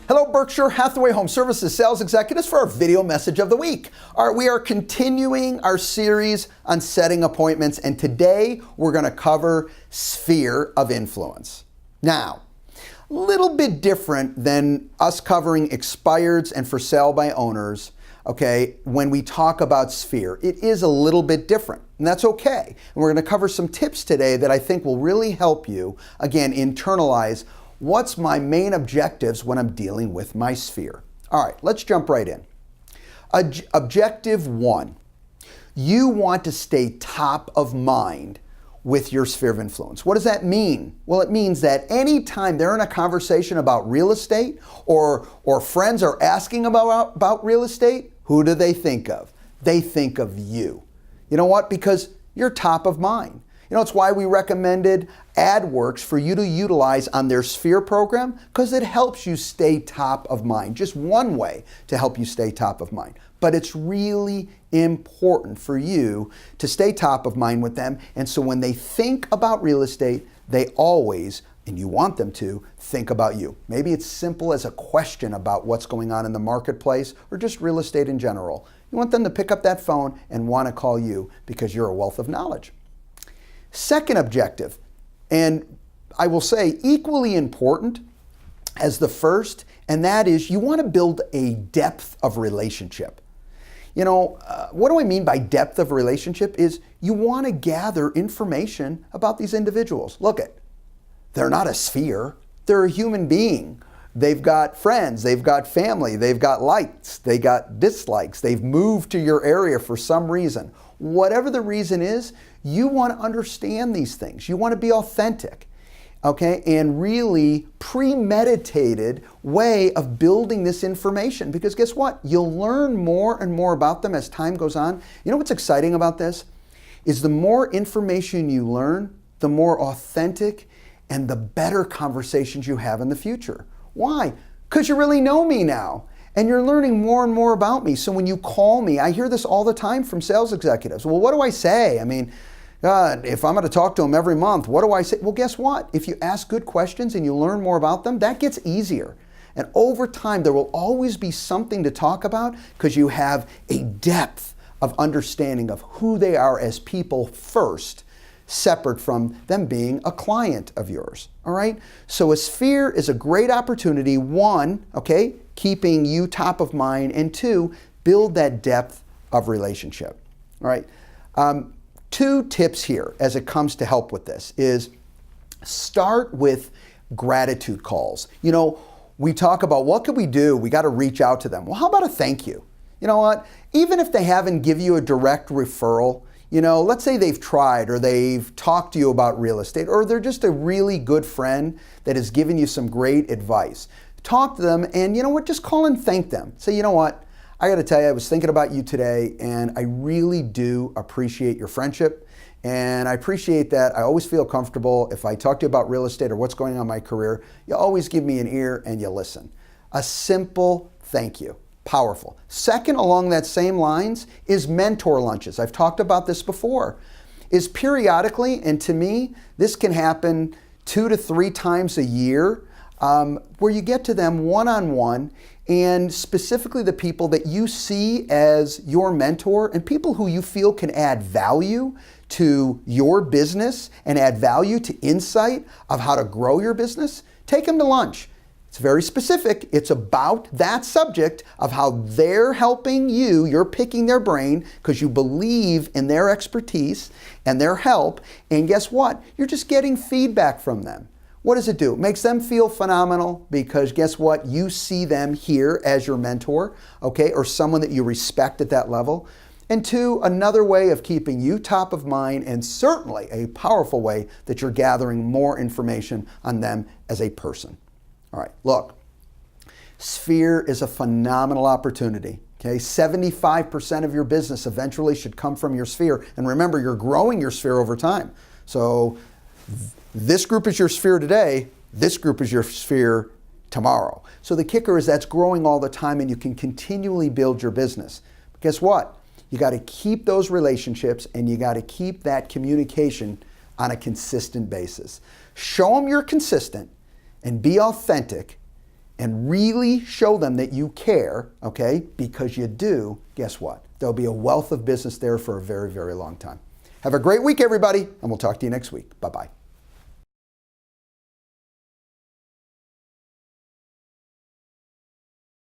Hello, Berkshire Hathaway Home Services sales executives for our video message of the week. All right, we are continuing our series on setting appointments, and today we're going to cover sphere of influence. Now, a little bit different than us covering expireds and for sale by owners, okay, when we talk about sphere. It is a little bit different, and that's okay. And we're going to cover some tips today that I think will really help you, again, internalize what's my main objectives when I'm dealing with my sphere. All right, let's jump right in. Objective 1, you want to stay top of mind with your sphere of influence. What does that mean? Well, it means that anytime they're in a conversation about real estate or friends are asking about real estate, who do they think of? They think of you. You know what? Because you're top of mind. You know, it's why we recommended AdWorks for you to utilize on their Sphere program, because it helps you stay top of mind. Just one way to help you stay top of mind. But it's really important for you to stay top of mind with them. And so when they think about real estate, they always, and you want them to, think about you. Maybe it's simple as a question about what's going on in the marketplace or just real estate in general. You want them to pick up that phone and want to call you because you're a wealth of knowledge. Second objective, and I will say equally important as the first, and that is you want to build a depth of relationship. You know, what do I mean by depth of relationship is you want to gather information about these individuals. Look they're not a sphere, they're a human being. They've got friends, they've got family, they've got likes, they got dislikes, they've moved to your area for some reason. Whatever the reason is, you want to understand these things. You want to be authentic, okay, and really premeditated way of building this information. Because guess what? You'll learn more and more about them as time goes on. You know what's exciting about this? Is the more information you learn, the more authentic and the better conversations you have in the future. Why? Because you really know me now. And you're learning more and more about me. So when you call me, I hear this all the time from sales executives. Well, what do I say? I mean, God, if I'm going to talk to them every month, what do I say? Well, guess what? If you ask good questions and you learn more about them, that gets easier. And over time, there will always be something to talk about because you have a depth of understanding of who they are as people first, separate from them being a client of yours. All right? So a sphere is a great opportunity. One, okay, keeping you top of mind, and two, build that depth of relationship. All right. 2 tips here as it comes to help with this is start with gratitude calls. You know, we talk about what can we do? We got to reach out to them. Well, how about a thank you? You know what? Even if they haven't given you a direct referral, you know, let's say they've tried or they've talked to you about real estate, or they're just a really good friend that has given you some great advice. Talk to them and, you know what, just call and thank them. Say, you know what, I got to tell you, I was thinking about you today and I really do appreciate your friendship, and I appreciate that. I always feel comfortable if I talk to you about real estate or what's going on in my career, you always give me an ear and you listen. A simple thank you. Powerful. Second, along that same lines, is mentor lunches. I've talked about this before. Is periodically, and to me, this can happen 2 to 3 times a year, where you get to them one-on-one, and specifically the people that you see as your mentor and people who you feel can add value to your business and add value to insight of how to grow your business. Take them to lunch. It's very specific. It's about that subject of how they're helping you. You're picking their brain because you believe in their expertise and their help. And guess what? You're just getting feedback from them. What does it do? It makes them feel phenomenal because guess what? You see them here as your mentor, okay, or someone that you respect at that level. And 2, another way of keeping you top of mind, and certainly a powerful way that you're gathering more information on them as a person. All right, look, sphere is a phenomenal opportunity. Okay, 75% of your business eventually should come from your sphere. And remember, you're growing your sphere over time. So this group is your sphere today, this group is your sphere tomorrow. So the kicker is that's growing all the time and you can continually build your business. But guess what? You got to keep those relationships and you got to keep that communication on a consistent basis. Show them you're consistent and be authentic, and really show them that you care, okay, because you do, guess what? There'll be a wealth of business there for a very, very long time. Have a great week, everybody, and we'll talk to you next week. Bye-bye.